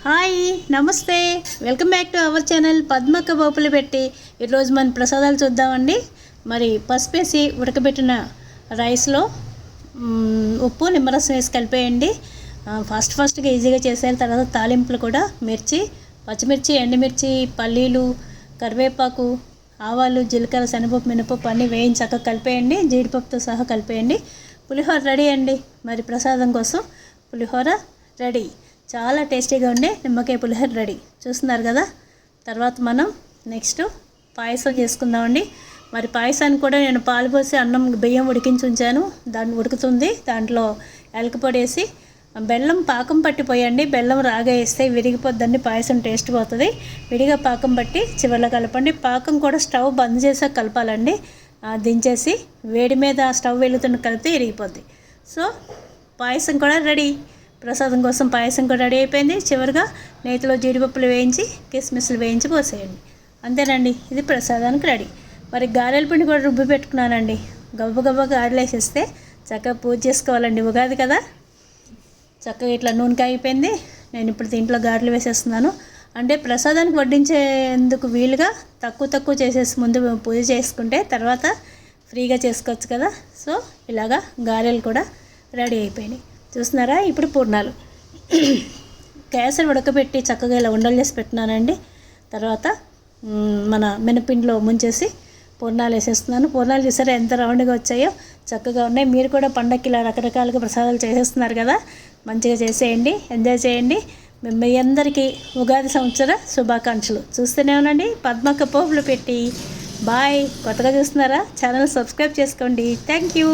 Hi నమస్తే, welcome back to our channel Padmakka Populu Petti. ఈరోజు మన ప్రసాదాలు చూద్దామండి. మరి పసుపు వేసి ఉడకబెట్టిన రైస్లో ఉప్పు నిమ్మరసం వేసి కలిపేయండి. ఫస్ట్గా ఈజీగా చేసేయాలి. తర్వాత తాలింపులు కూడా మిర్చి, పచ్చిమిర్చి, ఎండుమిర్చి, పల్లీలు, కరివేపాకు, ఆవాలు, జీలకర్ర, శనగపప్పు, మినపప్పు అన్నీ వేయించి చక్కగా కలిపేయండి. జీడిపప్పుతో సహా కలిపేయండి. పులిహోర రెడీ అండి. మరి ప్రసాదం కోసం పులిహోర రెడీ. చాలా టేస్టీగా ఉండే నిమ్మకాయ పులిహోర రెడీ. చూస్తున్నారు కదా. తర్వాత మనం నెక్స్ట్ పాయసం చేసుకుందామండి. మరి పాయసానికి కూడా నేను పాలు పోసి అన్నం బియ్యం ఉడికించి ఉంచాను. దాన్ని ఉడుకుతుంది. దాంట్లో ఎలకపొడి వేసి బెల్లం పాకం పట్టిపోయండి. బెల్లం రాగా వేస్తే విరిగిపోద్దండి, పాయసం టేస్ట్ పోతుంది. విడిగా పాకం పట్టి చివరిలో కలపండి. పాకం కూడా స్టవ్ బంద్ చేసాక కలపాలండి. దించేసి వేడి మీద స్టవ్ వెలుగుతున్న కలిపితే విరిగిపోద్ది. సో పాయసం కూడా రెడీ. ప్రసాదం కోసం పాయసం కూడా రెడీ అయిపోయింది. చివరిగా నేతిలో జీడిపప్పులు వేయించి కిస్మిస్లు వేయించి పోసేయండి. అంతేనండి, ఇది ప్రసాదానికి రెడీ. మరి గారెల పిండి కూడా రుబ్బి పెట్టుకున్నానండి. గబ్బ గారెలు వేసేస్తే చక్కగా పూజ చేసుకోవాలండి. ఉగాది కదా. చక్కగా ఇట్లా నూనె కాగిపోయింది. నేను ఇప్పుడు దీంట్లో గారెలు వేసేస్తున్నాను. అంటే ప్రసాదానికి వడ్డించేందుకు వీలుగా తక్కువ చేసేసి ముందు పూజ చేసుకుంటే తర్వాత ఫ్రీగా చేసుకోవచ్చు కదా. సో ఇలాగా గారెలు కూడా రెడీ అయిపోయినాయి. చూస్తున్నారా. ఇప్పుడు పూర్ణాలు కేసరి ఉడకబెట్టి చక్కగా ఇలా ఉండలు చేసి పెట్టినానండి. తర్వాత మన మినపిండిలో ముంచేసి పూర్ణాలు వేసేస్తున్నాను. పూర్ణాలు చూసారా ఎంత రౌండ్గా వచ్చాయో, చక్కగా ఉన్నాయి. మీరు కూడా పండగకి ఇలా రకరకాలుగా ప్రసాదాలు చేసేస్తున్నారు కదా. మంచిగా చేసేయండి, ఎంజాయ్ చేయండి. మీ అందరికీ ఉగాది సంవత్సర శుభాకాంక్షలు. చూస్తూనే ఉండండి పద్మక్క పోపులు పెట్టి. బాయ్. కొత్తగా చూస్తున్నారా, ఛానల్ సబ్స్క్రైబ్ చేసుకోండి. Thank you.